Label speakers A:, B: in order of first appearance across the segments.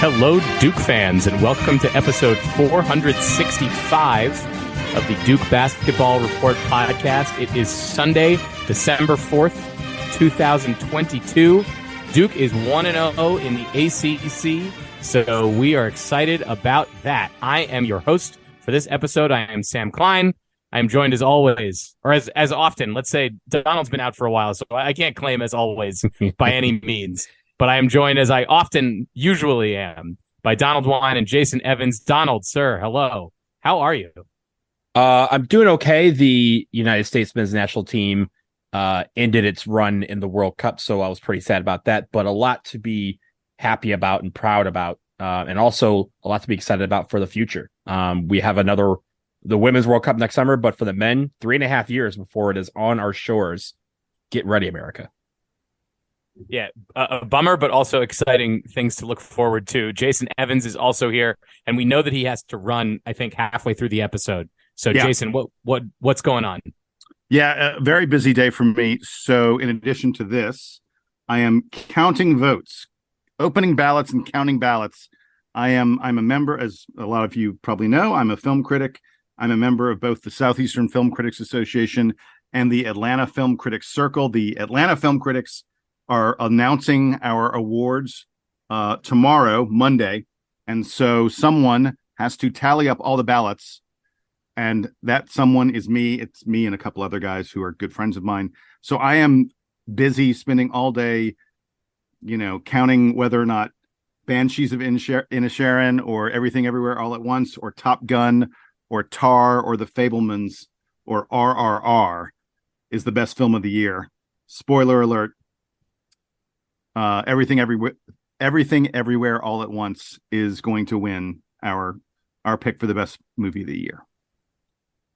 A: Hello, Duke fans, and welcome to episode 465 of the Duke Basketball Report podcast. It is Sunday, December 4th, 2022. Duke is 1-0 in the ACC, so we are excited about that. I am your host for this episode. I am Sam Klein. I am joined as always, or as often. Let's say Donald's been out for a while, so I can't claim as always by any means. But I am joined, as I often usually am, by Donald Wine and Jason Evans. Donald, sir, hello. How are you?
B: I'm doing okay. The United States men's national team ended its run in the World Cup, so I was pretty sad about that. But a lot to be happy about and proud about, and also a lot to be excited about for the future. We have the Women's World Cup next summer, but for the men, 3.5 years before it is on our shores. Get ready, America.
A: Yeah, a bummer, but also exciting things to look forward to. Jason Evans is also here, and we know that he has to run, I think, halfway through the episode. So, yeah. Jason, what's going on?
C: Yeah, a very busy day for me. So, in addition to this, I am counting votes, opening ballots and counting ballots. I'm a member, as a lot of you probably know, I'm a film critic. I'm a member of both the Southeastern Film Critics Association and the Atlanta Film Critics Circle. The Atlanta Film Critics are announcing our awards tomorrow, Monday. And so someone has to tally up all the ballots. And that someone is me. It's me and a couple other guys who are good friends of mine. So I am busy spending all day, counting whether or not Banshees of Inisherin or Everything Everywhere All at Once or Top Gun or Tar or The Fabelmans or RRR is the best film of the year. Spoiler alert. Everything Everywhere All at Once is going to win our pick for the best movie of the year.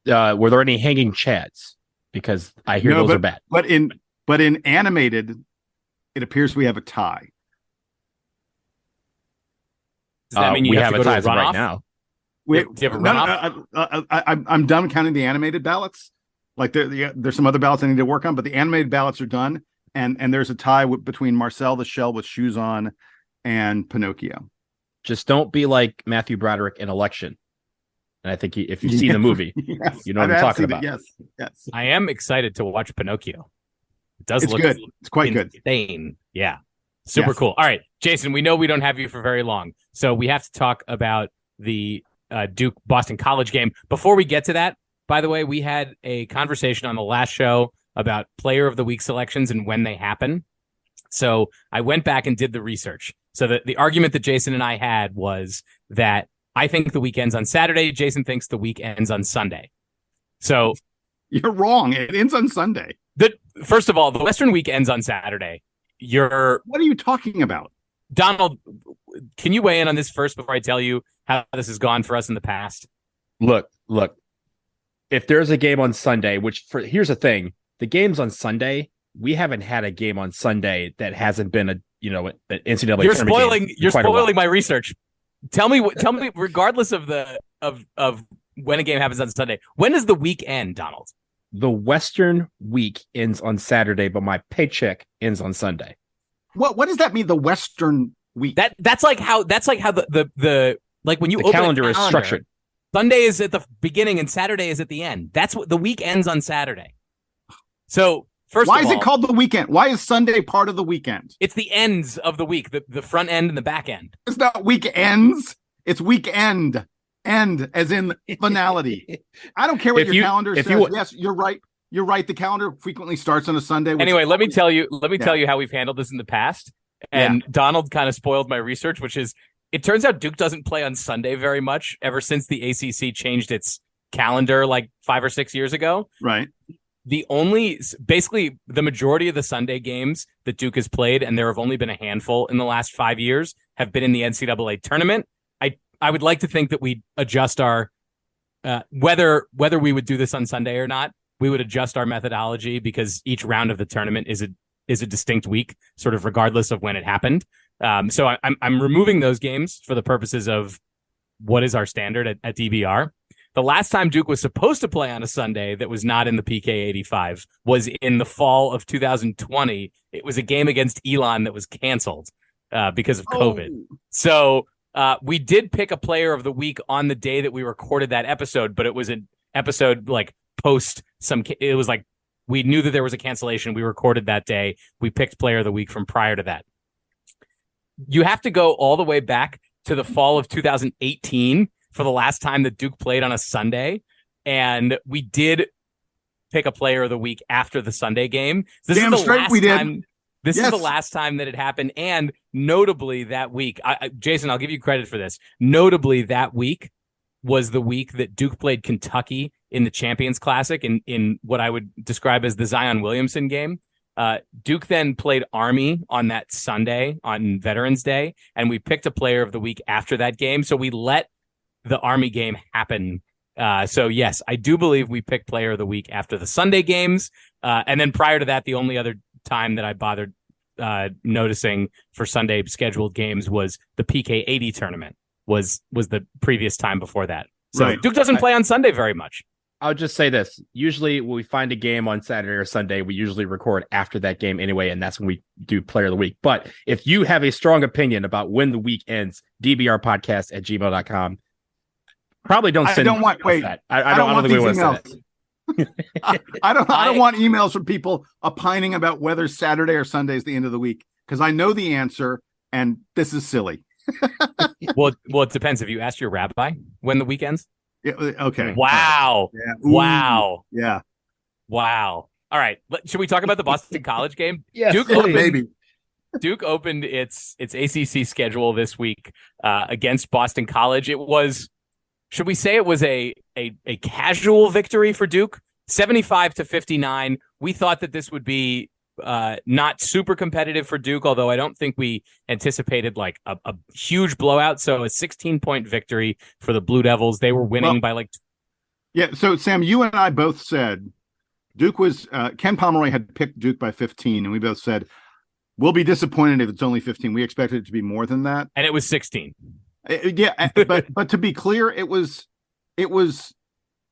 B: Were there any hanging chads? Because I hear those are bad.
C: But in animated, it appears we have a tie.
A: Does that mean
B: we have a tie right now?
A: Do you have a runoff?
C: I'm done counting the animated ballots. Like there's some other ballots I need to work on, but the animated ballots are done. And there's a tie between Marcel the Shell with Shoes On and Pinocchio.
B: Just don't be like Matthew Broderick in Election. And I think if you've seen the movie,
C: yes,
B: you know what I'm talking about.
C: Yes.
A: I am excited to watch Pinocchio. It does look
C: good. It's quite
A: insane.
C: Good.
A: Yeah. Super cool. All right, Jason, we know we don't have you for very long, so we have to talk about the Duke Boston College game. Before we get to that, by the way, we had a conversation on the last show about player of the week selections and when they happen. So I went back and did the research. So the argument that Jason and I had was that I think the week ends on Saturday. Jason thinks the week ends on Sunday. So
C: you're wrong. It ends on Sunday.
A: First of all, the Western week ends on Saturday.
C: What are you talking about?
A: Donald, can you weigh in on this first before I tell you how this has gone for us in the past?
B: Look. If there's a game on Sunday, here's the thing. The games on Sunday, we haven't had a game on Sunday that hasn't been an NCAA.
A: You're spoiling my research. Tell me, regardless of when a game happens on Sunday, when does the week end, Donald?
B: The Western week ends on Saturday, but my paycheck ends on Sunday.
C: What does that mean? The Western week?
A: That's like how the like when you
B: the
A: open
B: calendar is structured.
A: Sunday is at the beginning and Saturday is at the end. That's what the week ends on Saturday. So
C: why is it called the weekend? Why is Sunday part of the weekend?
A: It's the ends of the week, the front end and the back end.
C: It's not weekends. It's weekend. End as in finality. I don't care what your calendar says. Yes, you're right. You're right. The calendar frequently starts on a Sunday.
A: Anyway, let me tell you how we've handled this in the past. And Donald kind of spoiled my research, which is it turns out Duke doesn't play on Sunday very much ever since the ACC changed its calendar like 5 or 6 years ago.
C: Right.
A: Basically the majority of the Sunday games that Duke has played, and there have only been a handful in the last 5 years, have been in the NCAA tournament. I would like to think that we adjust our whether we would do this on Sunday or not, we would adjust our methodology because each round of the tournament is a distinct week, sort of regardless of when it happened. So I'm removing those games for the purposes of what is our standard at DBR. The last time Duke was supposed to play on a Sunday that was not in the PK 85 was in the fall of 2020. It was a game against Elon that was canceled because of COVID. So We did pick a player of the week on the day that we recorded that episode, but it was an episode like post some. It was like we knew that there was a cancellation. We recorded that day. We picked player of the week from prior to that. You have to go all the way back to the fall of 2018 for the last time that Duke played on a Sunday, and we did pick a player of the week after the Sunday game. This is the last time. This is the last time that it happened, and notably that week, Jason, I'll give you credit for this. Notably that week was the week that Duke played Kentucky in the Champions Classic in what I would describe as the Zion Williamson game. Duke then played Army on that Sunday on Veterans Day, and we picked a player of the week after that game. So we let the Army game happen. So yes, I do believe we picked player of the week after the Sunday games. And then prior to that, the only other time that I bothered noticing for Sunday scheduled games was the PK 80 tournament was the previous time before that. So right. Duke doesn't play on Sunday very much.
B: I'll just say this. Usually when we find a game on Saturday or Sunday, we usually record after that game anyway, and that's when we do player of the week. But if you have a strong opinion about when the week ends, dbrpodcast@gmail.com. Probably don't send.
C: I don't want think we want to send it. I don't want emails from people opining about whether Saturday or Sunday is the end of the week, because I know the answer, and this is silly.
A: well, it depends. Have you asked your rabbi when the week ends?
C: Yeah, okay.
A: Wow.
C: Yeah.
A: Wow.
C: Yeah.
A: Wow. All right. Should we talk about the Boston College game?
B: Yes,
A: Duke opened its ACC schedule this week against Boston College. It was, should we say it was a casual victory for Duke? 75-59. We thought that this would be not super competitive for Duke, although I don't think we anticipated like a huge blowout. So a 16-point victory for the Blue Devils. They were winning by like.
C: Yeah. So Sam, you and I both said Duke was Ken Pomeroy had picked Duke by 15, and we both said we'll be disappointed if it's only 15. We expected it to be more than that,
A: and it was 16.
C: Yeah, but to be clear, it was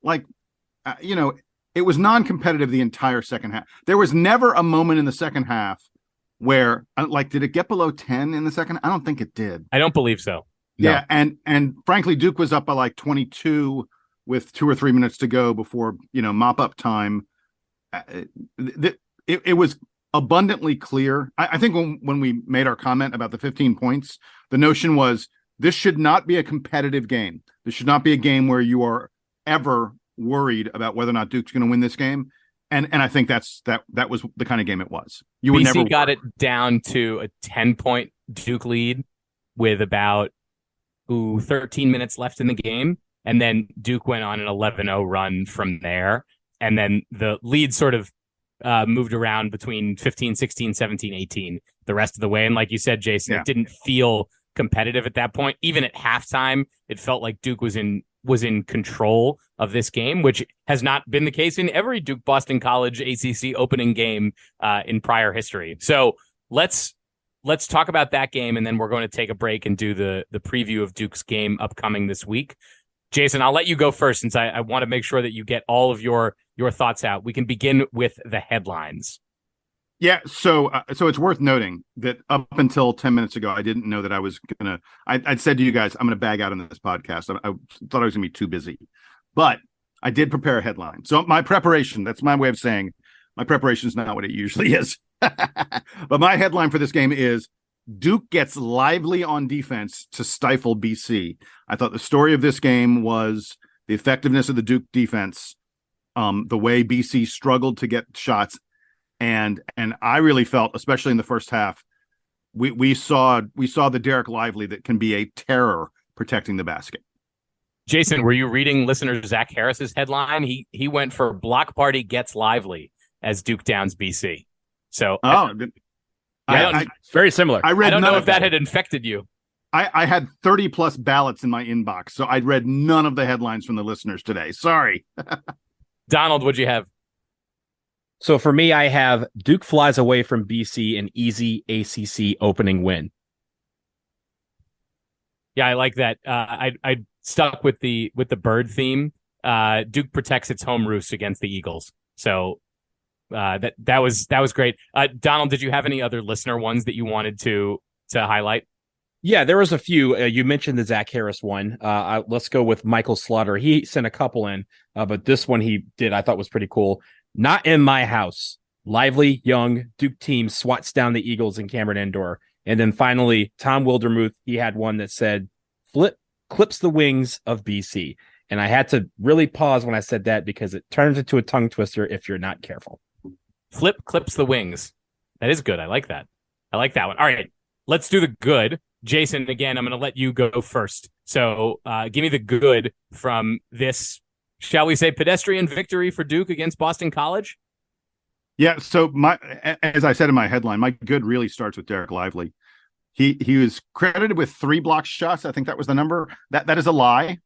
C: like it was non-competitive the entire second half. There was never a moment in the second half where, like, did it get below 10 in the second? I don't think it did.
A: I don't believe so.
C: Yeah, no. And frankly, Duke was up by like 22 with 2 or 3 minutes to go before mop up time. It was abundantly clear. I think when we made our comment about the 15 points, the notion was this should not be a competitive game. This should not be a game where you are ever worried about whether or not Duke's going to win this game, and I think that was the kind of game it was. You would never
A: got it down to a 10-point Duke lead with about 13 minutes left in the game, and then Duke went on an 11-0 run from there, and then the lead sort of moved around between 15, 16, 17, 18 the rest of the way. And like you said, Jason, It didn't feel competitive at that point. Even at halftime, it felt like Duke was in control of this game, which has not been the case in every Duke Boston College ACC opening game in prior history. So let's talk about that game, and then we're going to take a break and do the preview of Duke's game upcoming this week. Jason, I'll let you go first, since I want to make sure that you get all of your thoughts out. We can begin with the headlines.
C: Yeah, so it's worth noting that up until 10 minutes ago, I didn't know that I was gonna. I'd said to you guys, I'm gonna bag out on this podcast. I thought I was gonna be too busy, but I did prepare a headline. So my preparation—that's my way of saying my preparation is not what it usually is. But my headline for this game is Duke gets lively on defense to stifle BC. I thought the story of this game was the effectiveness of the Duke defense, the way BC struggled to get shots. And I really felt, especially in the first half, we saw the Dereck Lively that can be a terror protecting the basket.
A: Jason, were you reading listener Zach Harris's headline? He went for block party gets lively as Duke downs BC. So
B: very similar.
A: I don't know if that had infected you.
C: I had 30 plus ballots in my inbox, so I'd read none of the headlines from the listeners today. Sorry.
A: Donald, what'd you have?
B: So for me, I have Duke flies away from BC, an easy ACC opening win.
A: Yeah, I like that. I stuck with the bird theme. Duke protects its home roost against the Eagles. So that was great. Donald, did you have any other listener ones that you wanted to highlight?
B: Yeah, there was a few. You mentioned the Zach Harris one. Let's go with Michael Slaughter. He sent a couple in, but this one he did I thought was pretty cool. Not in my house. Lively, young, Duke team swats down the Eagles in Cameron Indoor. And then finally, Tom Wildermuth, he had one that said, Flip clips the wings of BC. And I had to really pause when I said that because it turns into a tongue twister if you're not careful.
A: Flip clips the wings. That is good. I like that. I like that one. All right, let's do the good. Jason, again, I'm going to let you go first. So give me the good from this, shall we say, pedestrian victory for Duke against Boston College?
C: Yeah, so as I said in my headline, my good really starts with Dereck Lively. He was credited with 3 block shots. I think that was the number. That is a lie.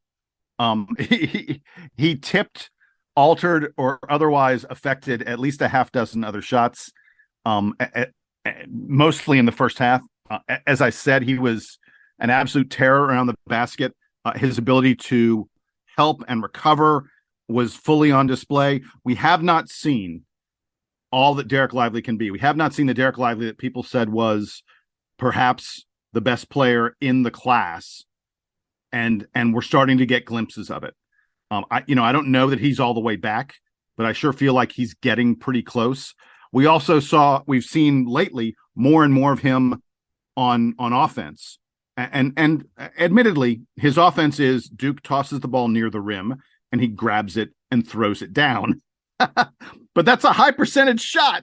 C: He tipped, altered, or otherwise affected at least a half dozen other shots, mostly in the first half. As I said, he was an absolute terror around the basket. His ability to help and recover was fully on display. We have not seen all that Dereck Lively can be. We have not seen the Dereck Lively that people said was perhaps the best player in the class, and we're starting to get glimpses of it. I don't know that he's all the way back, but I sure feel like he's getting pretty close. We've seen lately more and more of him on offense, and admittedly, his offense is Duke tosses the ball near the rim and he grabs it and throws it down. But that's a high percentage shot.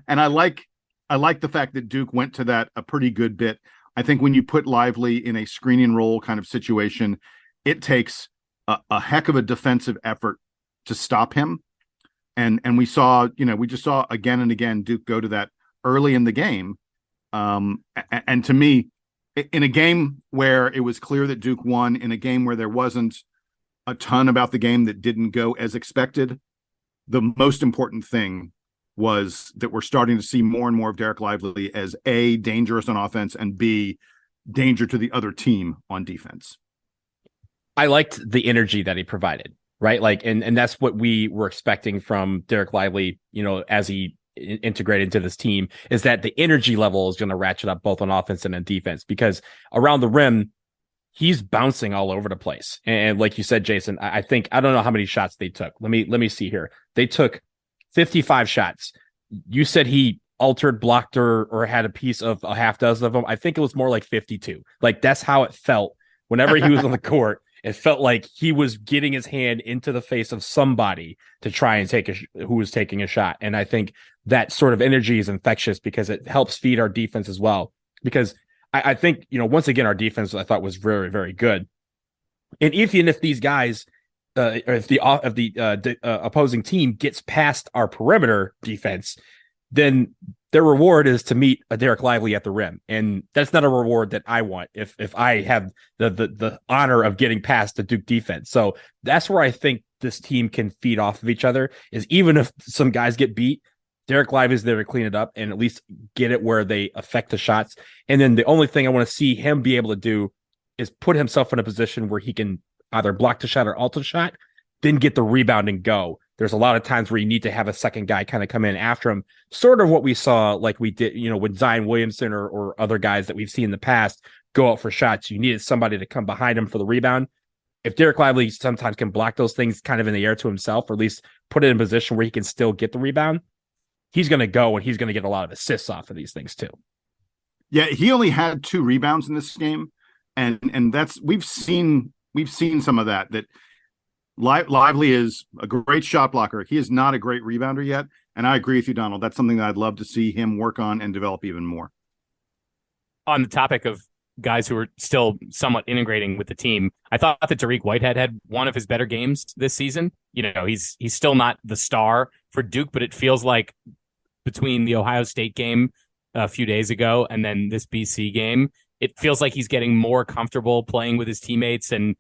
C: And I like the fact that Duke went to that a pretty good bit. I think when you put Lively in a screening role kind of situation, it takes a heck of a defensive effort to stop him. And we just saw again and again Duke go to that early in the game. And to me, in a game where it was clear that Duke won, in a game where there wasn't a ton about the game that didn't go as expected, the most important thing was that we're starting to see more and more of Dereck Lively as A, dangerous on offense, and B, danger to the other team on defense.
B: I liked the energy that he provided, right? Like, and that's what we were expecting from Dereck Lively, as he integrated into this team, is that the energy level is going to ratchet up both on offense and on defense, because around the rim, he's bouncing all over the place. And like you said, Jason, I think, I don't know how many shots they took. Let me see here. They took 55 shots. You said he altered, blocked, or had a piece of a half dozen of them. I think it was more like 52. Like, that's how it felt whenever he was on the court. It felt like he was getting his hand into the face of somebody to try and who was taking a shot. And I think that sort of energy is infectious because it helps feed our defense as well. Because I think, once again, our defense, I thought, was very, very good. And even if these guys, or if the opposing team gets past our perimeter defense, then their reward is to meet a Dereck Lively at the rim. And that's not a reward that I want if I have the honor of getting past the Duke defense. So that's where I think this team can feed off of each other, is even if some guys get beat, Dereck Lively is there to clean it up and at least get it where they affect the shots. And then the only thing I want to see him be able to do is put himself in a position where he can either block the shot or alter the shot, then get the rebound and go. There's a lot of times where you need to have a second guy kind of come in after him, sort of what we saw like we did, with Zion Williamson or other guys that we've seen in the past go out for shots. You needed somebody to come behind him for the rebound. If Dereck Lively sometimes can block those things kind of in the air to himself, or at least put it in a position where he can still get the rebound, he's going to go and he's going to get a lot of assists off of these things too.
C: Yeah, he only had 2 rebounds in this game, and that's we've seen some of that. That Lively is a great shot blocker. He is not a great rebounder yet, and I agree with you, Donald. That's something that I'd love to see him work on and develop even more.
A: On the topic of guys who are still somewhat integrating with the team, I thought that Dariq Whitehead had one of his better games this season. He's still not the star for Duke, but it feels like between the Ohio State game a few days ago and then this BC game, it feels like he's getting more comfortable playing with his teammates, and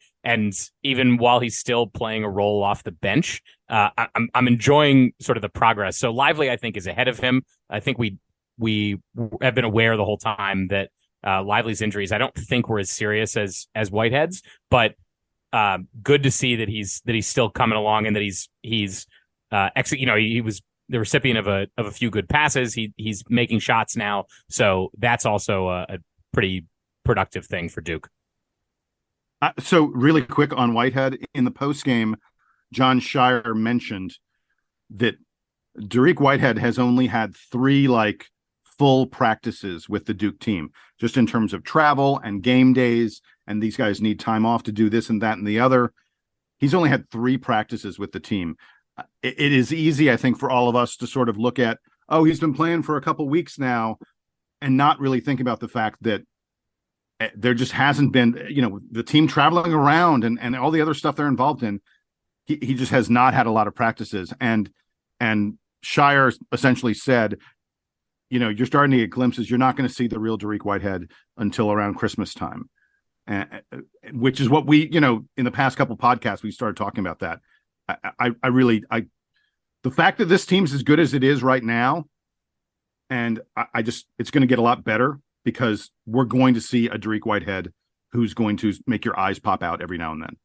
A: even while he's still playing a role off the bench, I'm enjoying sort of the progress. So Lively, I think, is ahead of him. I think we have been aware the whole time that Lively's injuries, I don't think, were as serious as Whitehead's, but good to see that he's still coming along and that he's he was the recipient of a few good passes. He's making shots now, so that's also a pretty productive thing for Duke.
C: So really quick on Whitehead, in the postgame, John Shire mentioned that Dariq Whitehead has only had 3 full practices with the Duke team, just in terms of travel and game days. And these guys need time off to do this and that and the other. He's only had 3 practices with the team. It is easy, I think, for all of us to sort of look at, oh, he's been playing for a couple weeks now, and not really think about the fact that there just hasn't been, the team traveling around and all the other stuff they're involved in. He just has not had a lot of practices. And Shire essentially said, you're starting to get glimpses. You're not going to see the real Dariq Whitehead until around Christmas time, which is what we, in the past couple podcasts, we started talking about that. The fact that this team's as good as it is right now, and it's going to get a lot better, because we're going to see a Dariq Whitehead who's going to make your eyes pop out every now and then.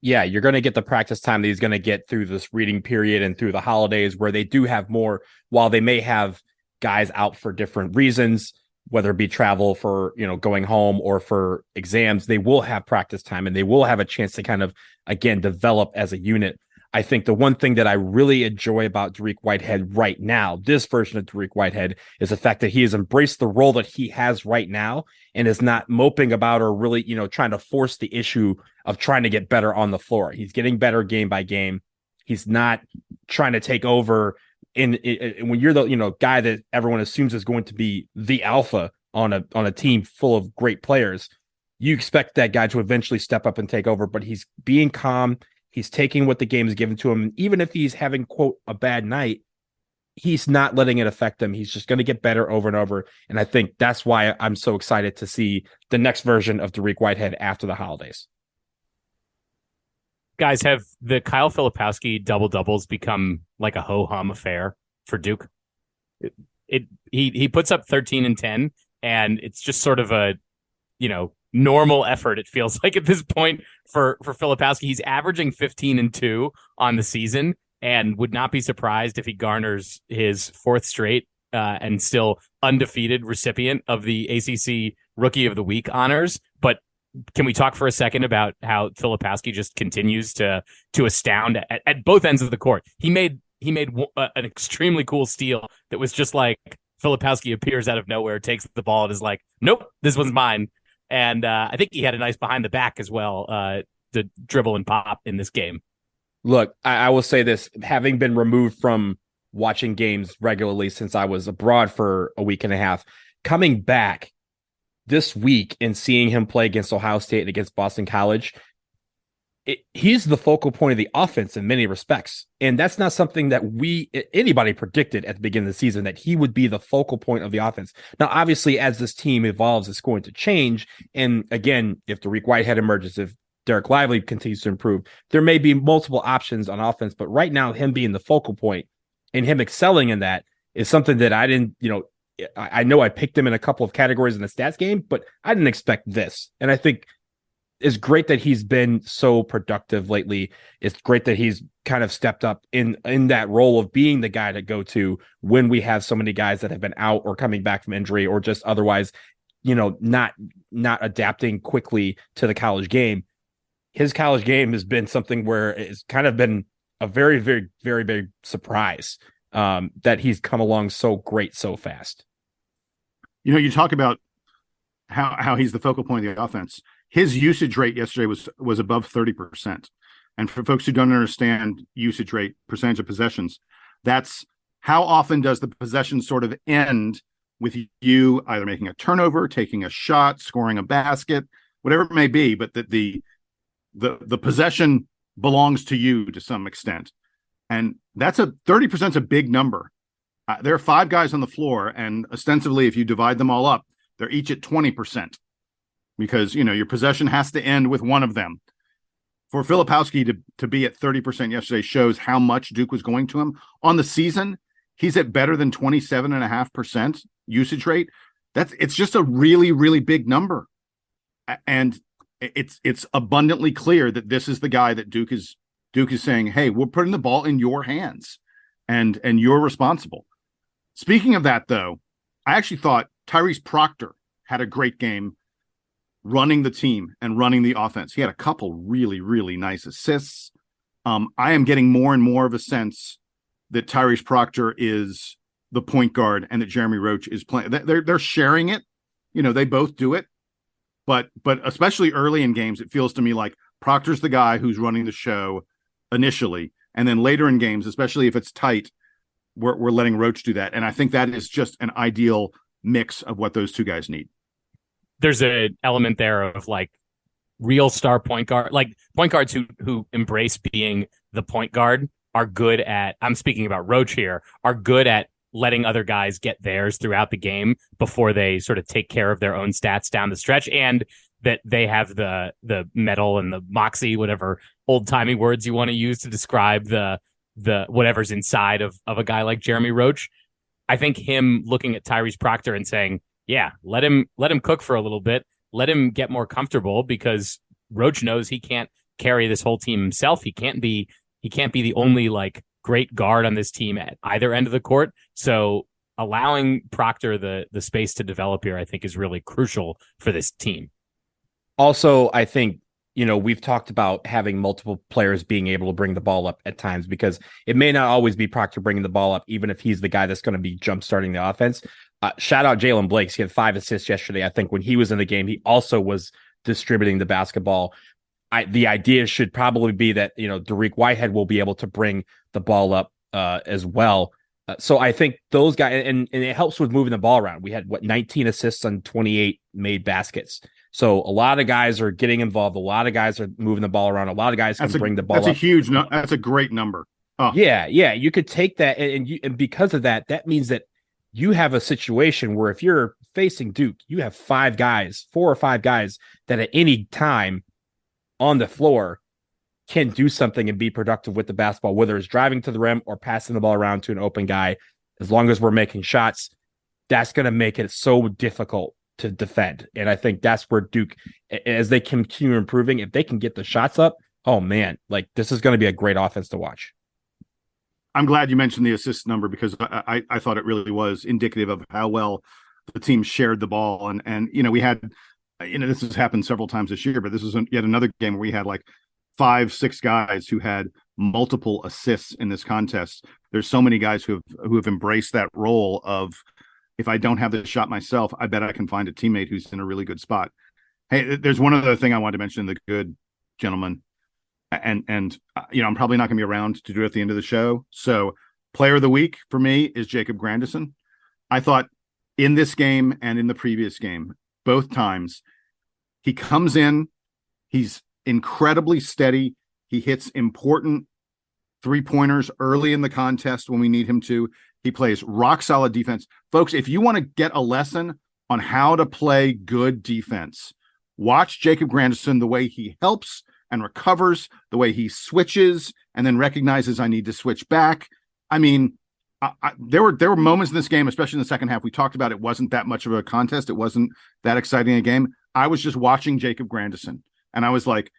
B: Yeah, you're going to get the practice time that he's going to get through this reading period and through the holidays, where they do have more, while they may have guys out for different reasons, whether it be travel for, going home or for exams, they will have practice time and they will have a chance to kind of, again, develop as a unit. I think the one thing that I really enjoy about Dariq Whitehead right now, this version of Dariq Whitehead, is the fact that he has embraced the role that he has right now and is not moping about or really, trying to force the issue of trying to get better on the floor. He's getting better game by game. He's not trying to take over. And when you're the guy that everyone assumes is going to be the alpha on a team full of great players, you expect that guy to eventually step up and take over. But he's being calm. He's taking what the game is given to him. Even if he's having, quote, a bad night, he's not letting it affect him. He's just going to get better over and over. And I think that's why I'm so excited to see the next version of Dariq Whitehead after the holidays.
A: Guys, have the Kyle Filipowski double-doubles become like a ho-hum affair for Duke? He puts up 13 and 10, and it's just sort of a, normal effort, it feels like, at this point for Filipowski. He's averaging 15 and 2 on the season, and would not be surprised if he garners his 4th straight and still undefeated recipient of the ACC Rookie of the Week honors. But can we talk for a second about how Filipowski just continues to astound at both ends of the court? He made an extremely cool steal that was just like Filipowski appears out of nowhere, takes the ball, and is like, nope, this one's mine. And I think he had a nice behind the back as well to dribble and pop in this game.
B: Look, I will say this, having been removed from watching games regularly since I was abroad for a week and a half, coming back this week and seeing him play against Ohio State and against Boston College, he's the focal point of the offense in many respects. And that's not something that anybody predicted at the beginning of the season, that he would be the focal point of the offense. Now, obviously, as this team evolves, it's going to change. And again, if Dariq Whitehead emerges, if Dereck Lively continues to improve, there may be multiple options on offense. But right now, him being the focal point and him excelling in that is something that I didn't, I know I picked him in a couple of categories in the stats game, but I didn't expect this. And I think it's great that he's been so productive lately. It's great that he's kind of stepped up in that role of being the guy to go to when we have so many guys that have been out or coming back from injury or just otherwise, not adapting quickly to the college game. His college game has been something where it's kind of been a very, very, very big surprise that he's come along so great so fast.
C: You talk about how he's the focal point of the offense. His usage rate yesterday was above 30%. And for folks who don't understand usage rate, percentage of possessions, that's how often does the possession sort of end with you either making a turnover, taking a shot, scoring a basket, whatever it may be, but that the possession belongs to you to some extent. And that's 30% is a big number. There are 5 guys on the floor, and ostensibly, if you divide them all up, they're each at 20%. Because, your possession has to end with one of them. For Filipowski to be at 30% yesterday shows how much Duke was going to him. On the season, he's at better than 27.5% usage rate. It's just a really, really big number. And it's abundantly clear that this is the guy that Duke is saying, hey, we're putting the ball in your hands and you're responsible. Speaking of that, though, I actually thought Tyrese Proctor had a great game. running the team and running the offense. He had a couple really, really nice assists. I am getting more and more of a sense that Tyrese Proctor is the point guard and that Jeremy Roach is playing. They're sharing it. They both do it. But especially early in games, it feels to me like Proctor's the guy who's running the show initially. And then later in games, especially if it's tight, we're letting Roach do that. And I think that is just an ideal mix of what those two guys need.
A: There's an element there of like real star point guard, like point guards who embrace being the point guard are good at, I'm speaking about Roach here, are good at letting other guys get theirs throughout the game before they sort of take care of their own stats down the stretch, and that they have the mettle and the moxie, whatever old-timey words you want to use to describe the whatever's inside of a guy like Jeremy Roach. I think him looking at Tyrese Proctor and saying, yeah, let him cook for a little bit, let him get more comfortable, because Roach knows he can't carry this whole team himself. He can't be the only like great guard on this team at either end of the court. So allowing Proctor the space to develop here, I think, is really crucial for this team.
B: Also, I think, we've talked about having multiple players being able to bring the ball up at times, because it may not always be Proctor bringing the ball up, even if he's the guy that's going to be jump starting the offense. Shout out Jalen Blakes. He had 5 assists yesterday. I think when he was in the game, he also was distributing the basketball. The idea should probably be that, Dariq Whitehead will be able to bring the ball up as well. So I think those guys, and it helps with moving the ball around. We had 19 assists on 28 made baskets. So a lot of guys are getting involved. A lot of guys are moving the ball around. A lot of guys can bring the ball up.
C: That's a great number.
B: Oh. Yeah. You could take that. And because of that, that means that you have a situation where if you're facing Duke, you have 4 or 5 guys that at any time on the floor can do something and be productive with the basketball, whether it's driving to the rim or passing the ball around to an open guy. As long as we're making shots, that's going to make it so difficult to defend. And I think that's where Duke, as they continue improving, if they can get the shots up, oh man, like this is going to be a great offense to watch.
C: I'm glad you mentioned the assist number, because I thought it really was indicative of how well the team shared the ball. And we had, this has happened several times this year, but this is yet another game where we had like 5-6 guys who had multiple assists in this contest. There's so many guys who have embraced that role of, if I don't have the shot myself, I bet I can find a teammate who's in a really good spot. Hey, there's one other thing I wanted to mention, the good gentleman. And I'm probably not going to be around to do it at the end of the show. So player of the week for me is Jacob Grandison. I thought in this game and in the previous game, both times, he comes in, he's incredibly steady. He hits important 3-pointers early in the contest when we need him to. He plays rock solid defense. Folks, if you want to get a lesson on how to play good defense, watch Jacob Grandison, the way he helps and recovers, the way he switches and then recognizes I need to switch back. I mean, there were moments in this game, especially in the second half. We talked about it wasn't that much of a contest. It wasn't that exciting a game. I was just watching Jacob Grandison, and I was like,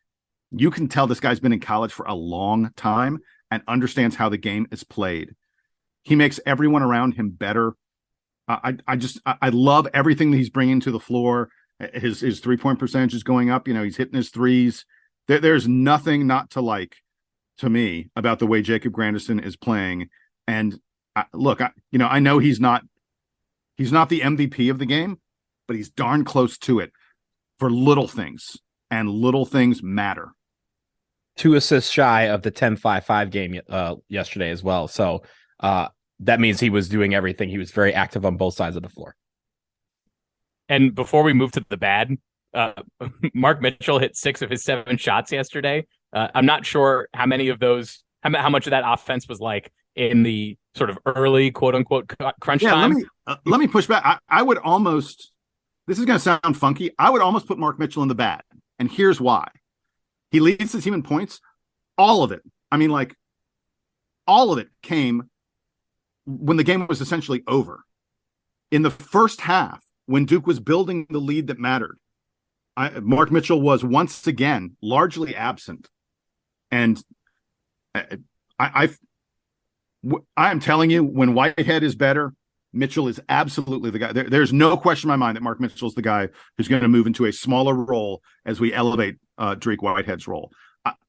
C: you can tell this guy's been in college for a long time and understands how the game is played. He makes everyone around him better. I love everything that he's bringing to the floor. His 3-point percentage is going up. He's hitting his threes. There's nothing not to like, to me, about the way Jacob Grandison is playing. And look, I know he's not the MVP of the game, but he's darn close to it for little things, and little things matter.
B: 2 assists shy of the 10-5-5 game yesterday as well. So that means he was doing everything. He was very active on both sides of the floor.
A: And before we move to the bad, Mark Mitchell hit 6 of his 7 shots yesterday. I'm not sure how many of those, how much of that offense was like in the sort of early quote unquote crunch time.
C: Let me push back. I would almost, this is going to sound funky, I would almost put Mark Mitchell in the bad. And here's why. He leads the team in points. All of it. I mean, like, all of it came when the game was essentially over. In the first half, when Duke was building the lead that mattered, Mark Mitchell was once again largely absent. And I am telling you, when Whitehead is better, Mitchell is absolutely the guy. There's no question in my mind that Mark Mitchell is the guy who's going to move into a smaller role as we elevate Dariq Whitehead's role.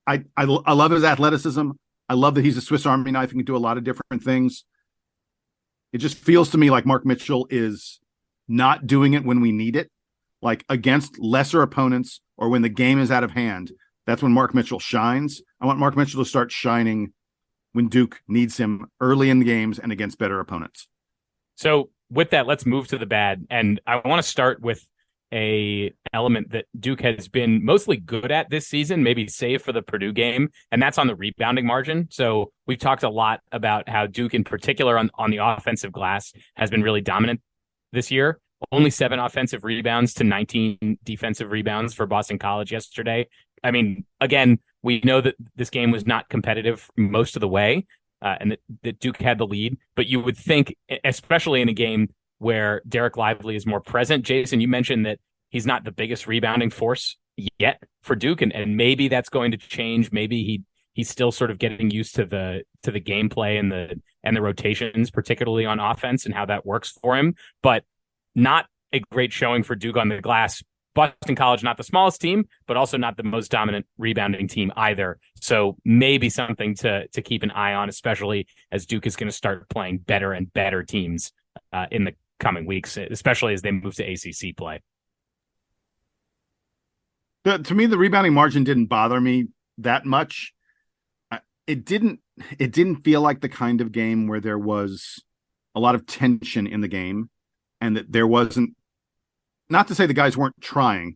C: I love his athleticism. I love that he's a Swiss Army knife and can do a lot of different things. It just feels to me like Mark Mitchell is not doing it when we need it, like against lesser opponents or when the game is out of hand. That's when Mark Mitchell shines. I want Mark Mitchell to start shining when Duke needs him early in the games and against better opponents.
A: So with that, let's move to the bad. And I want to start with a element that Duke has been mostly good at this season, maybe save for the Purdue game, and that's on the rebounding margin. So we've talked a lot about how Duke in particular on the offensive glass has been really dominant this year. Only 7 offensive rebounds to 19 defensive rebounds for Boston College yesterday. I mean, again, we know that this game was not competitive most of the way, and that Duke had the lead. But you would think, especially in a game where Dereck Lively is more present. Jason, you mentioned that he's not the biggest rebounding force yet for Duke, and maybe that's going to change. Maybe he's still sort of getting used to the gameplay and the rotations, particularly on offense, and how that works for him. But not a great showing for Duke on the glass. Boston College, not the smallest team, but also not the most dominant rebounding team either. So maybe something to keep an eye on, especially as Duke is going to start playing better and better teams in the coming weeks, especially as they move to ACC play.
C: To me, the rebounding margin didn't bother me that much. It didn't feel like the kind of game where there was a lot of tension in the game, and that there wasn't, not to say the guys weren't trying,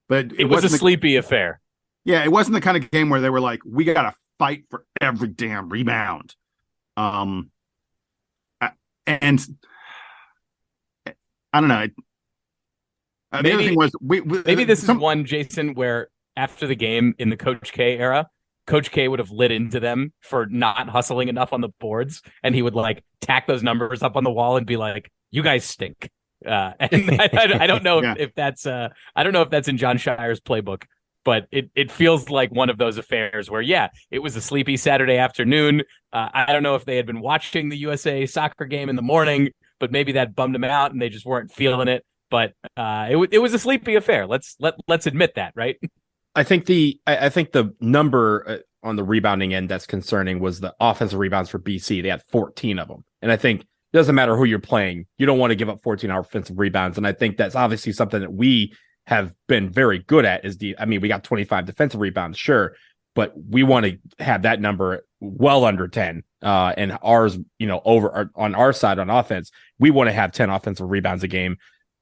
C: but
A: it was a sleepy affair.
C: Yeah, it wasn't the kind of game where they were like, we got to fight for every damn rebound. And I don't know. The other thing was
A: maybe this is one, Jason, where after the game in the Coach K era, Coach K would have lit into them for not hustling enough on the boards, and he would like tack those numbers up on the wall and be like, "You guys stink." And I don't know if that's I don't know if that's in John Shire's playbook, but it feels like one of those affairs where it was a sleepy Saturday afternoon. I don't know if they had been watching the USA soccer game in the morning, but maybe that bummed them out and they just weren't feeling it. But it was a sleepy affair. Let's admit that, right?
B: I think the number on the rebounding end that's concerning was the offensive rebounds for BC. They had 14 of them, and I think it doesn't matter who you're playing, you don't want to give up 14 offensive rebounds. And I think that's obviously something that we have been very good at. We got 25 defensive rebounds, sure, but we want to have that number well under 10. And ours, over on our side on offense, we want to have 10 offensive rebounds a game.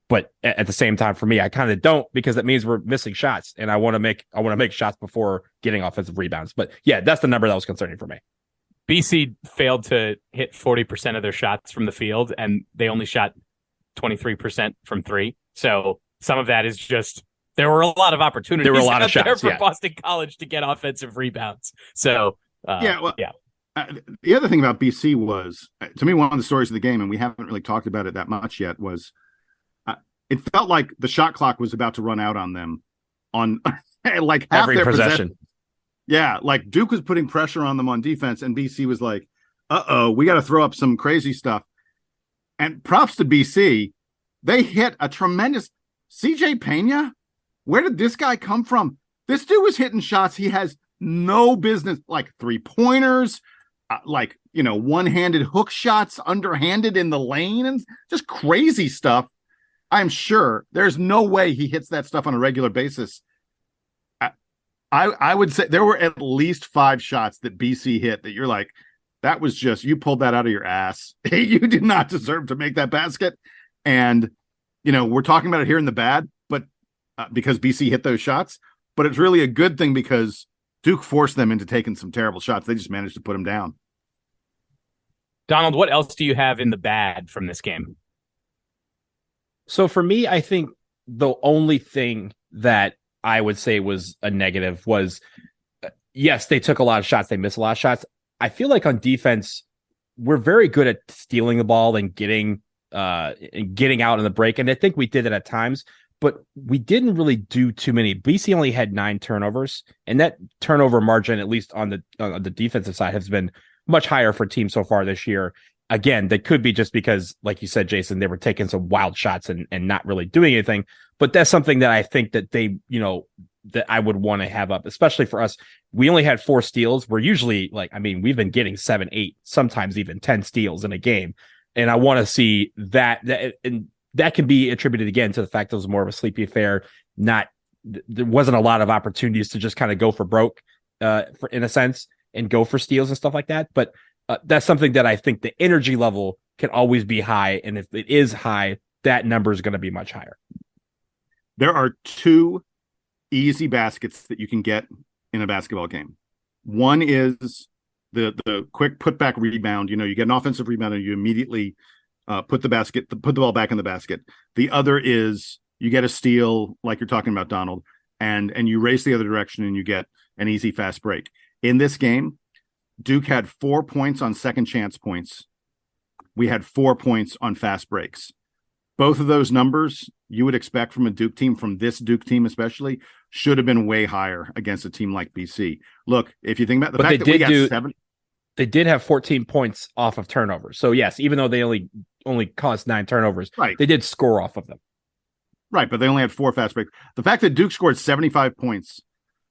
B: But at the same time, for me, I kind of don't, because that means we're missing shots, and I want to make shots before getting offensive rebounds. But yeah, that's the number that was concerning for me.
A: BC failed to hit 40% of their shots from the field, and they only shot 23% from 3. So some of that is just, there were a lot of opportunities.
B: There were a lot of shots
A: for Boston College to get offensive rebounds. So
C: the other thing about BC was, to me, one of the stories of the game, and we haven't really talked about it that much yet, was it felt like the shot clock was about to run out on them on like half
B: every
C: their
B: possession.
C: Yeah, like Duke was putting pressure on them on defense, and BC was like, we got to throw up some crazy stuff. And props to BC. They hit a tremendous CJ Pena. Where did this guy come from? This dude was hitting shots he has no business, like 3-pointers, one-handed hook shots, underhanded in the lane, and just crazy stuff. I'm sure there's no way he hits that stuff on a regular basis. I would say there were at least 5 shots that BC hit that you're like, that was just, you pulled that out of your ass. You did not deserve to make that basket. And, we're talking about it here in the bad, but because BC hit those shots, but it's really a good thing because Duke forced them into taking some terrible shots. They just managed to put them down.
A: Donald, what else do you have in the bad from this game?
B: So for me, I think the only thing that I would say was a negative was, yes, they took a lot of shots. They missed a lot of shots. I feel like on defense, we're very good at stealing the ball and getting out in the break. And I think we did it at times, but we didn't really do too many. BC only had 9 turnovers, and that turnover margin, at least on the defensive side, has been much higher for teams so far this year. again, that could be just because, like you said, Jason, they were taking some wild shots and not really doing anything. But that's something that I think that they, that I would want to have up, especially for us. We only had 4 steals. We're usually we've been getting 7, 8, sometimes even 10 steals in a game. And I want to see that and that can be attributed again to the fact that it was more of a sleepy affair. There wasn't a lot of opportunities to just kind of go for broke in a sense and go for steals and stuff like that. But that's something that I think the energy level can always be high. And if it is high, that number is going to be much higher.
C: There are 2 easy baskets that you can get in a basketball game. One is the quick putback rebound. You get an offensive rebound and you immediately put the ball back in the basket. The other is you get a steal, like you're talking about, Donald, and you race the other direction and you get an easy fast break. In this game, Duke had 4 points on second chance points. We had 4 points on fast breaks. Both of those numbers you would expect from a Duke team, from this Duke team especially, should have been way higher against a team like BC. Look, if you think about the fact that we got 7,
B: they did have 14 points off of turnovers. So yes, even though they only caused 9 turnovers,
C: right,
B: they did score off of them.
C: Right, but they only had 4 fast breaks. The fact that Duke scored 75 points,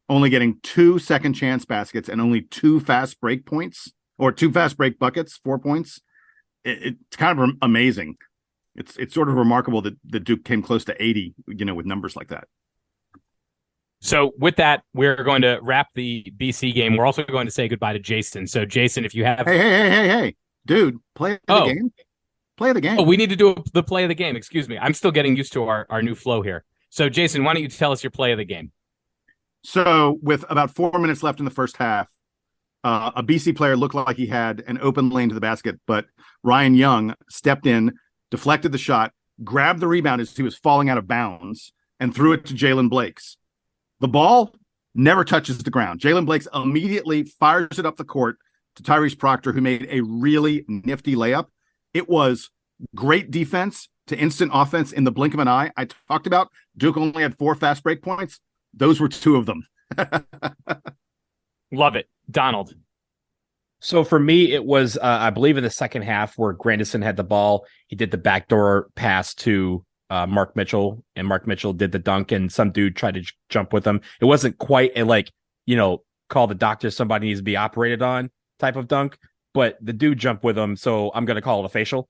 C: only getting 2 second chance baskets and only 2 fast break points, or 2 fast break buckets, 4 points, it's kind of amazing. It's sort of remarkable that Duke came close to 80, with numbers like that.
A: So with that, we're going to wrap the BC game. We're also going to say goodbye to Jason. So Jason, if you have...
C: Hey, dude, play the game. Play the game.
A: Oh, we need to do the play of the game. Excuse me. I'm still getting used to our new flow here. So Jason, why don't you tell us your play of the game?
C: So with about 4 minutes left in the first half, a BC player looked like he had an open lane to the basket, but Ryan Young stepped in, deflected the shot, grabbed the rebound as he was falling out of bounds, and threw it to Jalen Blakes. The ball never touches the ground. Jalen Blakes immediately fires it up the court to Tyrese Proctor, who made a really nifty layup. It was great defense to instant offense in the blink of an eye. I talked about Duke only had 4 fast break points. Those were 2 of them.
A: Love it. Donald.
B: So for me, it was, I believe, in the second half where Grandison had the ball. He did the backdoor pass to Mark Mitchell, and Mark Mitchell did the dunk, and some dude tried to jump with him. It wasn't quite a call the doctor, somebody needs to be operated on type of dunk, but the dude jumped with him, so I'm going to call it a facial.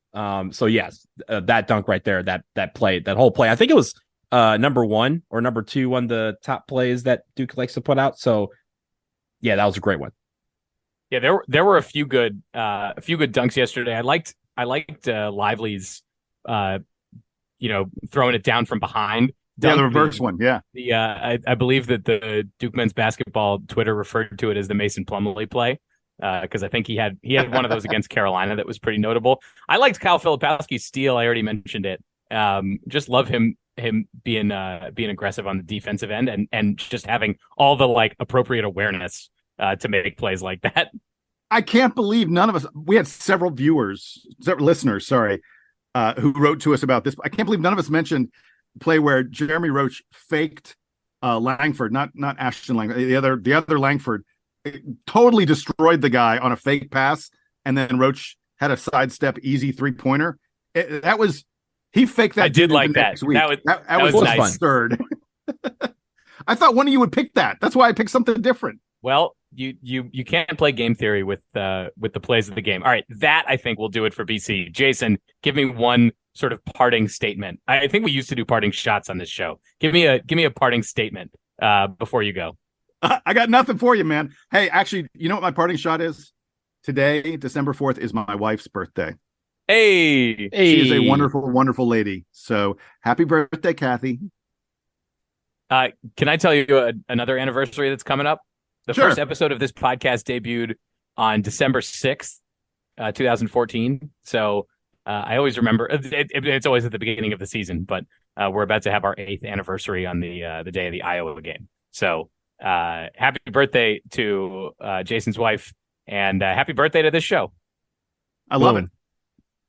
B: So yes, that dunk right there, that play, that whole play, I think it was number 1 or number 2 on the top plays that Duke likes to put out. So yeah, that was a great one.
A: Yeah, there were a few good dunks yesterday. I liked Lively's throwing it down from behind.
C: Yeah, the reverse one. Yeah.
A: I believe that the Duke men's basketball Twitter referred to it as the Mason Plumlee play, because I think he had one of those against Carolina that was pretty notable. I liked Kyle Filipowski's steal. I already mentioned it. Just love him being aggressive on the defensive end and just having all the appropriate awareness to make plays like that.
C: I can't believe none of us. We had several listeners, who wrote to us about this. I can't believe none of us mentioned the play where Jeremy Roach faked Langford, not Ashton Langford, the other Langford, totally destroyed the guy on a fake pass, and then Roach had a sidestep easy 3-pointer. He faked that.
A: I did like that.
C: That was
A: nice.
C: absurd. I thought one of you would pick that. That's why I picked something different.
A: Well, you can't play game theory with the plays of the game. All right, that I think will do it for BC. Jason, give me one sort of parting statement. I think we used to do parting shots on this show. Give me a parting statement before you go.
C: I got nothing for you, man. Hey, actually, you know what my parting shot is? Today, December 4th, is my wife's birthday.
A: Hey,
C: she is a wonderful, wonderful lady. So happy birthday, Kathy.
A: Can I tell you another anniversary that's coming up? The
C: Sure.
A: first episode of this podcast debuted on December 6th, 2014. So I always remember it's always at the beginning of the season, but we're about to have our 8th anniversary on the day of the Iowa game. So happy birthday to Jason's wife, and happy birthday to this show.
C: I love it.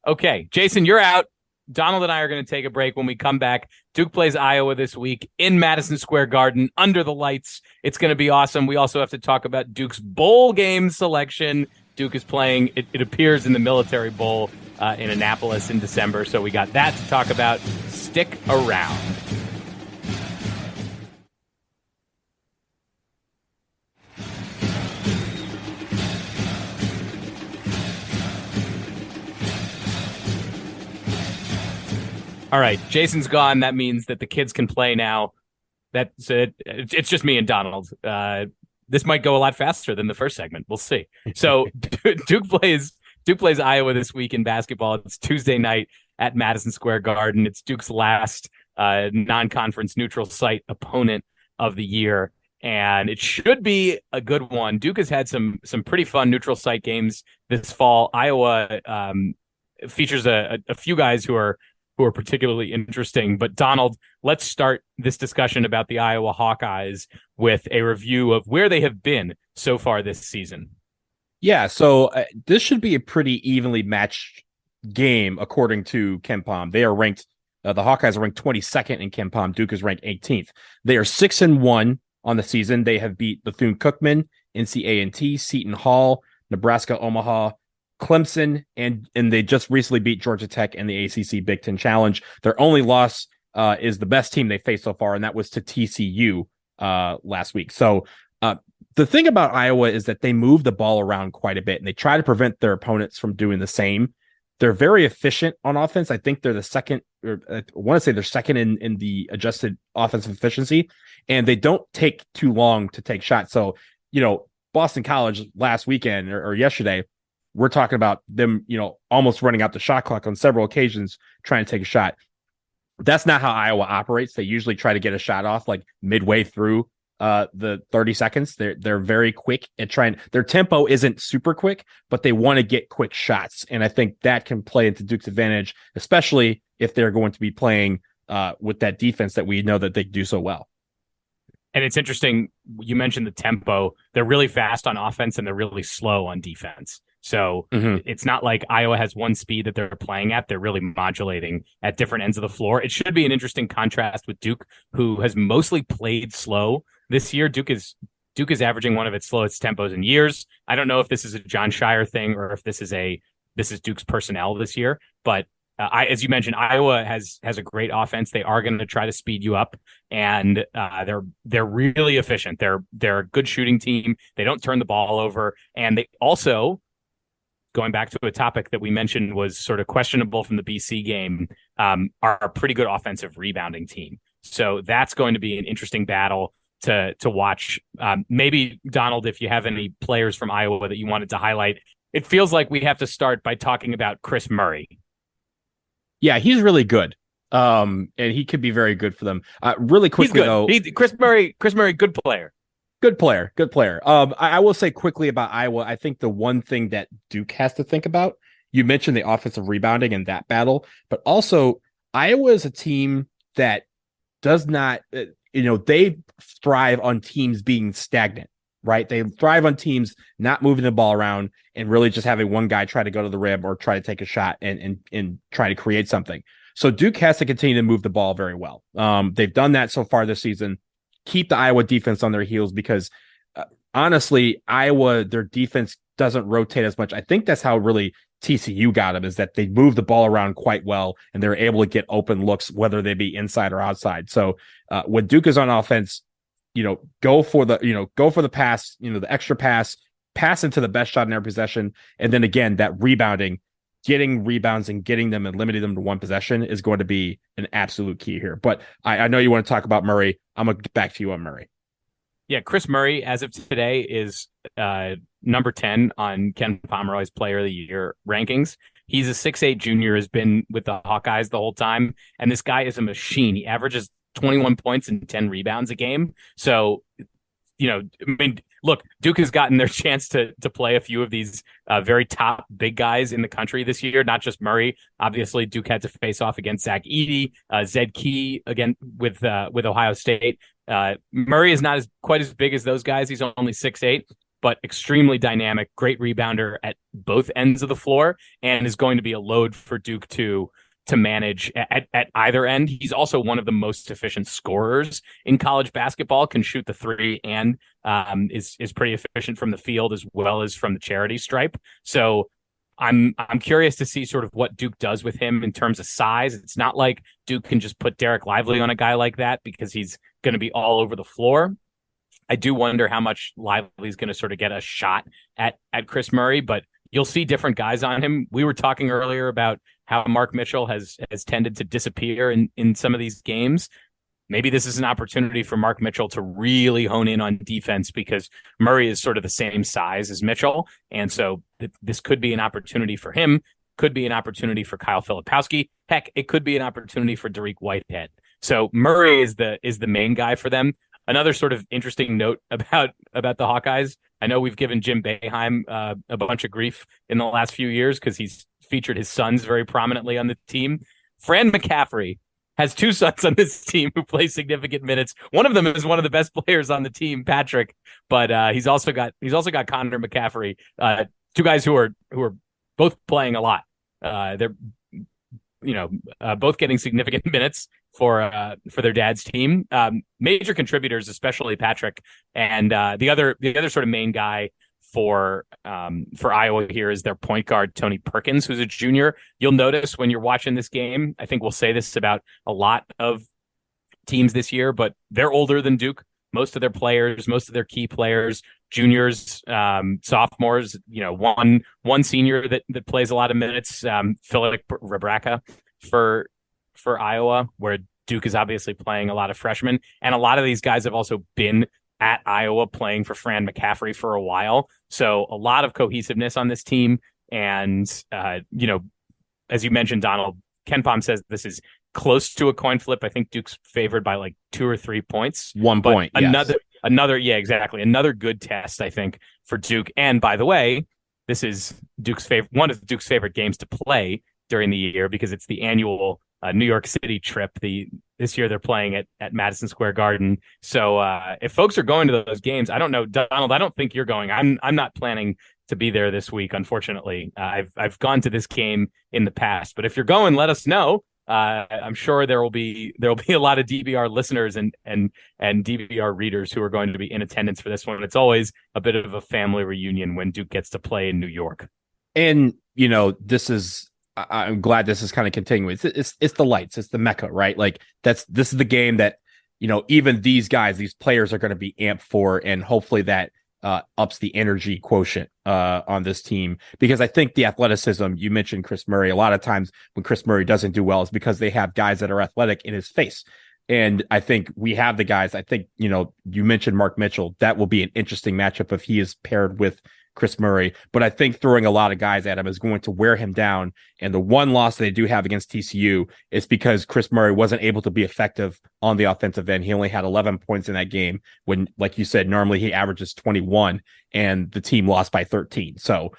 A: Okay, Jason, you're out. Donald and I are going to take a break. When we come back, Duke plays Iowa this week in Madison Square Garden under the lights. It's going to be awesome. We also have to talk about Duke's bowl game selection. Duke is playing, it appears, in the Military Bowl in Annapolis in December. So we got that to talk about. Stick around. All right, Jason's gone. That means that the kids can play now. That's it. It's just me and Donald. This might go a lot faster than the first segment. We'll see. So Duke plays Iowa this week in basketball. It's Tuesday night at Madison Square Garden. It's Duke's last non-conference neutral site opponent of the year, and it should be a good one. Duke has had some pretty fun neutral site games this fall. Iowa features a few guys who are particularly interesting. But Donald, let's start this discussion about the Iowa Hawkeyes with a review of where they have been so far this season.
B: Yeah, so this should be a pretty evenly matched game according to KenPom. They are ranked, the Hawkeyes are ranked 22nd in KenPom. Duke is ranked 18th. They are 6-1 on the season. They have beat Bethune-Cookman, NC-A&T, Seton Hall, Nebraska, Omaha, Clemson, and they just recently beat Georgia Tech in the ACC Big Ten Challenge. Their only loss is the best team they faced so far, and that was to TCU last week. So the thing about Iowa is that they move the ball around quite a bit, and they try to prevent their opponents from doing the same. They're very efficient on offense. I think they're the second, or I want to say they're second in the adjusted offensive efficiency, and they don't take too long to take shots. So, Boston College last weekend or yesterday, we're talking about them, almost running out the shot clock on several occasions trying to take a shot. That's not how Iowa operates. They usually try to get a shot off like midway through the 30 seconds. They're very quick at trying. Their tempo isn't super quick, but they want to get quick shots. And I think that can play into Duke's advantage, especially if they're going to be playing with that defense that we know that they do so well.
A: And it's interesting. You mentioned the tempo. They're really fast on offense and they're really slow on defense. So It's not like Iowa has one speed that they're playing at. They're really modulating at different ends of the floor. It should be an interesting contrast with Duke, who has mostly played slow this year. Duke is averaging one of its slowest tempos in years. I don't know if this is a John Shire thing or if this is Duke's personnel this year. But as you mentioned, Iowa has a great offense. They are going to try to speed you up, and they're really efficient. They're a good shooting team. They don't turn the ball over, and they also, going back to a topic that we mentioned was sort of questionable from the BC game, are a pretty good offensive rebounding team. So that's going to be an interesting battle to watch. Maybe, Donald, if you have any players from Iowa that you wanted to highlight. It feels like we have to start by talking about Kris Murray.
B: Yeah, he's really good. And he could be very good for them. Really quickly, though.
A: Kris Murray, good player.
B: Good player. I will say quickly about Iowa. I think the one thing that Duke has to think about, you mentioned the offensive rebounding and that battle, but also Iowa is a team that does not, they thrive on teams being stagnant, right? They thrive on teams not moving the ball around and really just having one guy try to go to the rim or try to take a shot and try to create something. So Duke has to continue to move the ball very well. They've done that so far this season. Keep the Iowa defense on their heels because honestly, Iowa, their defense doesn't rotate as much. I think that's how really TCU got them, is that they move the ball around quite well and they're able to get open looks, whether they be inside or outside. So when Duke is on offense, go for the pass, the extra pass into the best shot in every possession. And then again, that rebounding, getting rebounds and getting them and limiting them to one possession is going to be an absolute key here. But I know you want to talk about Murray. I'm going to get back to you on Murray.
A: Yeah, Kris Murray, as of today, is number 10 on Ken Pomeroy's Player of the Year rankings. He's a 6'8 junior, has been with the Hawkeyes the whole time, and this guy is a machine. He averages 21 points and 10 rebounds a game. So, look, Duke has gotten their chance to play a few of these very top big guys in the country this year, not just Murray. Obviously, Duke had to face off against Zach Edey, Zed Key again with Ohio State. Murray is not quite as big as those guys. He's only 6'8", but extremely dynamic, great rebounder at both ends of the floor, and is going to be a load for Duke to to manage at either end. He's also one of the most efficient scorers in college basketball, can shoot the three, and is pretty efficient from the field as well as from the charity stripe. So I'm curious to see sort of what Duke does with him in terms of size. It's not like Duke can just put Dereck Lively on a guy like that because he's going to be all over the floor. I do wonder how much Lively's going to sort of get a shot at Kris Murray, but you'll see different guys on him. We were talking earlier about how Mark Mitchell has tended to disappear in some of these games. Maybe this is an opportunity for Mark Mitchell to really hone in on defense, because Murray is sort of the same size as Mitchell. And so this could be an opportunity for him, could be an opportunity for Kyle Filipowski. Heck, it could be an opportunity for Dariq Whitehead. So Murray is the main guy for them. Another sort of interesting note about the Hawkeyes. I know we've given Jim Boeheim a bunch of grief in the last few years because he's featured his sons very prominently on the team. Fran McCaffery has two sons on this team who play significant minutes. One of them is one of the best players on the team, Patrick, but he's also got Connor McCaffery, two guys who are both playing a lot. They're both getting significant minutes for their dad's team. Major contributors, especially Patrick, and the other sort of main guy for Iowa here is their point guard, Tony Perkins, who's a junior. You'll notice when you're watching this game, I think we'll say this about a lot of teams this year, but they're older than Duke. Most of their players, most of their key players, juniors, sophomores, one senior that plays a lot of minutes, Philip Rebraca for Iowa, where Duke is obviously playing a lot of freshmen. And a lot of these guys have also been at Iowa playing for Fran McCaffery for a while. So a lot of cohesiveness on this team. And, as you mentioned, Donald, KenPom says this is close to a coin flip. I think Duke's favored by like 2 or 3 points.
B: 1 point.
A: Another, yeah, exactly. Another good test, I think, for Duke. And by the way, this is one of Duke's favorite games to play during the year because it's the annual New York City trip. This year they're playing at Madison Square Garden. So if folks are going to those games, I don't know, Donald, I don't think you're going. I'm not planning to be there this week, unfortunately. I've gone to this game in the past, but if you're going, let us know. I'm sure there will be a lot of DBR listeners and DBR readers who are going to be in attendance for this one. It's always a bit of a family reunion when Duke gets to play in New York.
B: And I'm glad this is kind of continuing. It's the lights, it's the Mecca, right? Like this is the game that even these players are going to be amped for, and hopefully that ups the energy quotient on this team, because I think the athleticism, you mentioned Kris Murray, a lot of times when Kris Murray doesn't do well is because they have guys that are athletic in his face. And I think we have the guys. I think, you mentioned Mark Mitchell. That will be an interesting matchup if he is paired with Kris Murray. But I think throwing a lot of guys at him is going to wear him down. And the one loss they do have against TCU is because Kris Murray wasn't able to be effective on the offensive end. He only had 11 points in that game when, like you said, normally he averages 21 and the team lost by 13. So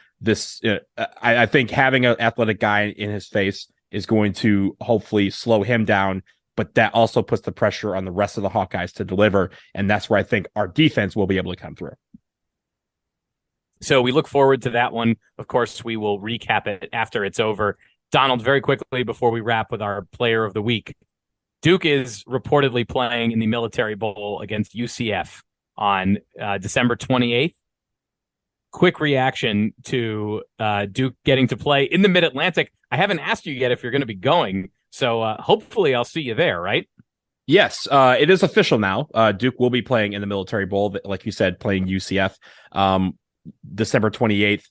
B: I think having an athletic guy in his face is going to hopefully slow him down. But that also puts the pressure on the rest of the Hawkeyes to deliver. And that's where I think our defense will be able to come through.
A: So we look forward to that one. Of course, we will recap it after it's over. Donald, very quickly before we wrap with our player of the week, Duke is reportedly playing in the Military Bowl against UCF on December 28th. Quick reaction to Duke getting to play in the Mid-Atlantic. I haven't asked you yet if you're going to be going, so hopefully I'll see you there, right?
B: Yes, it is official now. Duke will be playing in the Military Bowl, like you said, playing UCF. December 28th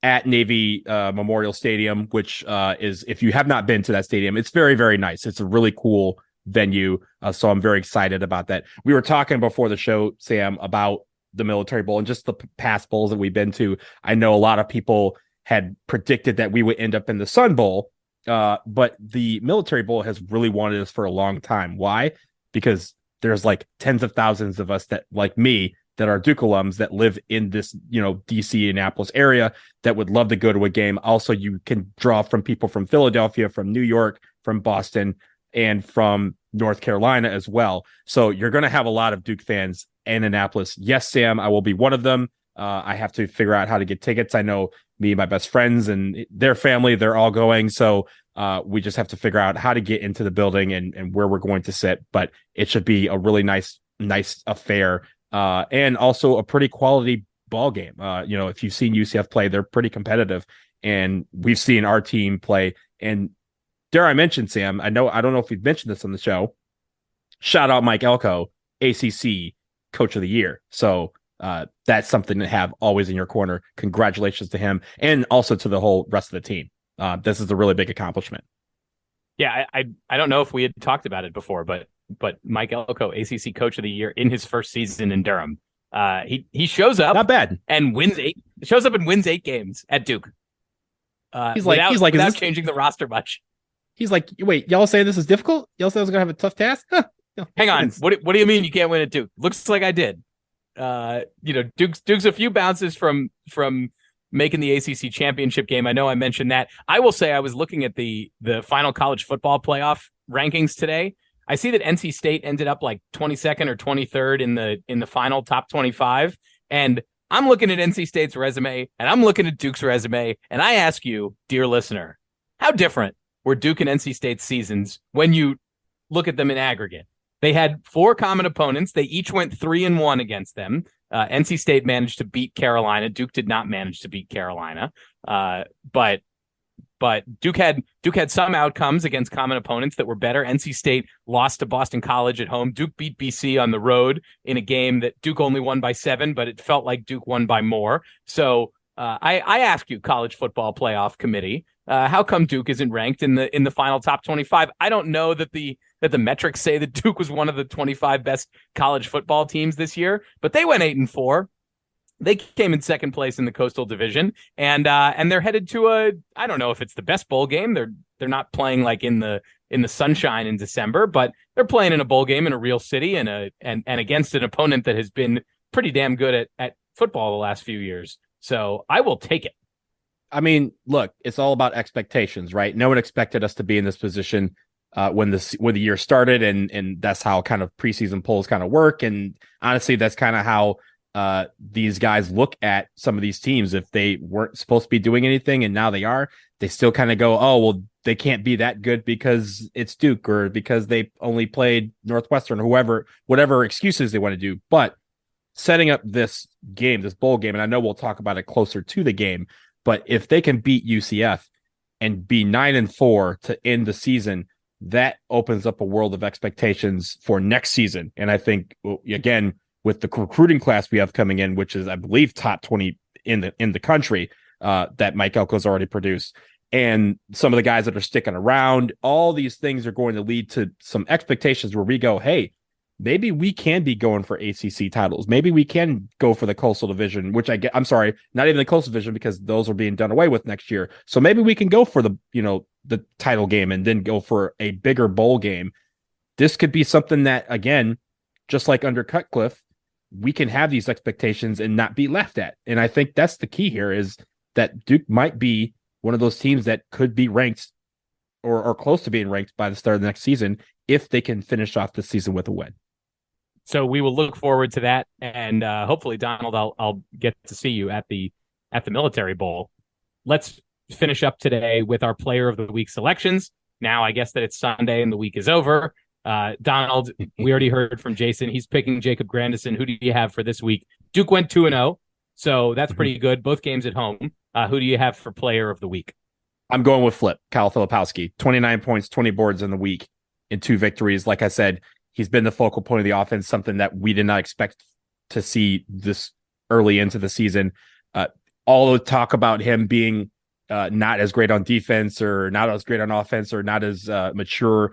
B: at Navy Memorial Stadium, which is, if you have not been to that stadium, it's very, very nice. It's a really cool venue. So I'm very excited about that. We were talking before the show, Sam, about the Military Bowl and just the past bowls that we've been to. I know a lot of people had predicted that we would end up in the Sun Bowl, but the Military Bowl has really wanted us for a long time. Why? Because there's like tens of thousands of us that, like me, that are Duke alums that live in this, DC, Annapolis area that would love to go to a game. Also, you can draw from people from Philadelphia, from New York, from Boston, and from North Carolina as well. So you're going to have a lot of Duke fans in Annapolis. Yes, Sam, I will be one of them. I have to figure out how to get tickets. I know me and my best friends and their family, they're all going. So We just have to figure out how to get into the building and where we're going to sit. But it should be a really nice affair, and also a pretty quality ball game. If you've seen UCF play, they're pretty competitive, and we've seen our team play. And dare I mention, Sam, I don't know if we've mentioned this on the show. Shout out Mike Elko, ACC Coach of the Year. So that's something to have always in your corner. Congratulations to him, and also to the whole rest of the team. This is a really big accomplishment.
A: Yeah, I don't know if we had talked about it before, but Mike Elko, ACC Coach of the Year in his first season in Durham. He shows up,
B: not bad,
A: and wins 8 games at Duke. He's like without changing the roster much.
B: He's like, wait, y'all say this is difficult? Y'all say I was gonna have a tough task? Huh.
A: Hang on, what do you mean you can't win at Duke? Looks like I did. Duke's a few bounces from making the ACC championship game. I know I mentioned that. I will say I was looking at the final college football playoff rankings today. I see that NC State ended up like 22nd or 23rd in the final top 25. And I'm looking at NC State's resume and I'm looking at Duke's resume. And I ask you, dear listener, how different were Duke and NC State's seasons when you look at them in aggregate? They had 4 common opponents. They each went 3-1 against them. NC State managed to beat Carolina. Duke did not manage to beat Carolina. But Duke had some outcomes against common opponents that were better. NC State lost to Boston College at home. Duke beat BC on the road in a game that Duke only won by 7, but it felt like Duke won by more. So I ask you, College Football Playoff Committee, how come Duke isn't ranked in the final top 25? I don't know that the metrics say that Duke was one of the 25 best college football teams this year, but they went 8-4. They came in second place in the Coastal Division, and they're headed to I don't know if it's the best bowl game. They're not playing like in the sunshine in December, but they're playing in a bowl game in a real city and against an opponent that has been pretty damn good at football the last few years. So I will take it.
B: I mean, look, it's all about expectations, right? No one expected us to be in this position when the year started, and that's how kind of preseason polls kind of work. And honestly, that's kind of how these guys look at some of these teams. If they weren't supposed to be doing anything and now they are, they still kind of go, oh, well, they can't be that good because it's Duke or because they only played Northwestern or whatever excuses they want to do. But setting up this game, this bowl game, and I know we'll talk about it closer to the game, but if they can beat UCF and be 9-4 to end the season, that opens up a world of expectations for next season. And I think, again, with the recruiting class we have coming in, which is, I believe, top 20 in the country, that Mike Elko's already produced, and some of the guys that are sticking around, all these things are going to lead to some expectations where we go, hey, maybe we can be going for ACC titles. Maybe we can go for the Coastal Division, which I'm sorry, not even the Coastal Division, because those are being done away with next year. So maybe we can go for the title game and then go for a bigger bowl game. This could be something that, again, just like under Cutcliffe, we can have these expectations and not be laughed at. And I think that's the key here, is that Duke might be one of those teams that could be ranked or close to being ranked by the start of the next season if they can finish off the season with a win.
A: So we will look forward to that, and hopefully, Donald, I'll get to see you at the Military Bowl. Let's finish up today with our Player of the Week selections. Now, I guess that it's Sunday and the week is over. Donald, we already heard from Jason. He's picking Jacob Grandison. Who do you have for this week? Duke went 2-0, so that's pretty good. Both games at home. Who do you have for Player of the Week?
B: I'm going with Kyle Filipowski. 29 points, 20 boards in the week in 2 victories. Like I said, he's been the focal point of the offense, something that we did not expect to see this early into the season. All the talk about him being not as great on defense or not as great on offense or not as mature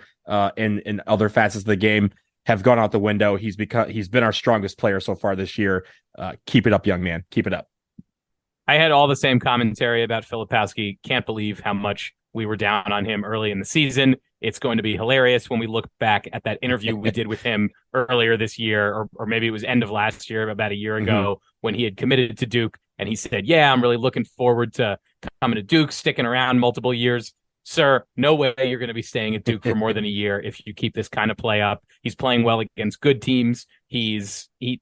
B: in other facets of the game have gone out the window. He's been our strongest player so far this year. Keep it up, young man. Keep it up.
A: I had all the same commentary about Filipowski. Can't believe how much we were down on him early in the season. It's going to be hilarious when we look back at that interview we did with him earlier this year, or maybe it was end of last year, about a year ago, when he had committed to Duke. And he said, yeah, I'm really looking forward to coming to Duke, sticking around multiple years. Sir, no way you're going to be staying at Duke for more than a year if you keep this kind of play up. He's playing well against good teams. He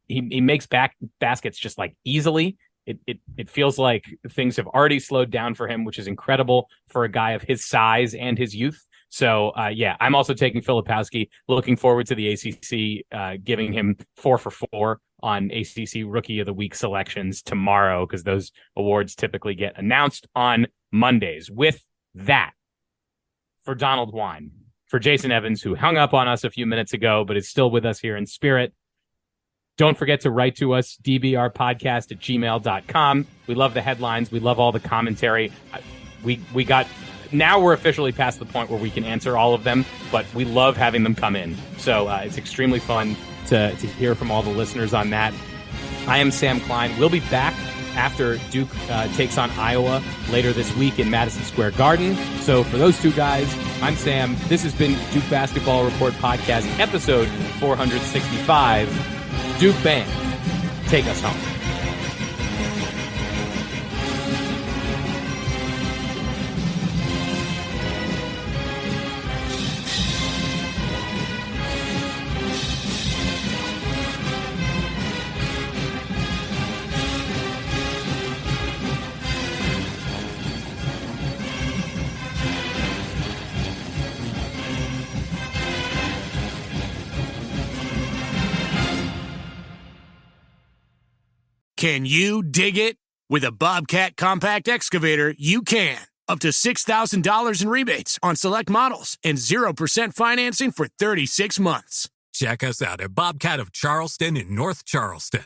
A: makes baskets just like easily. it feels like things have already slowed down for him, which is incredible for a guy of his size and his youth. So, I'm also taking Filipowski, looking forward to the ACC giving him 4 for 4 on ACC Rookie of the Week selections tomorrow, because those awards typically get announced on Mondays. With that, for Donald Wine, for Jason Evans, who hung up on us a few minutes ago, but is still with us here in spirit, don't forget to write to us, dbrpodcast@gmail.com. We love the headlines. We love all the commentary. Now we're officially past the point where we can answer all of them, but we love having them come in. So it's extremely fun to hear from all the listeners on that. I am Sam Klein. We'll be back after Duke takes on Iowa later this week in Madison Square Garden. So for those two guys, I'm Sam. This has been Duke Basketball Report Podcast, episode 465. Duke Band, take us home.
D: Can you dig it? With a Bobcat compact excavator, you can. Up to $6,000 in rebates on select models and 0% financing for 36 months.
E: Check us out at Bobcat of Charleston in North Charleston.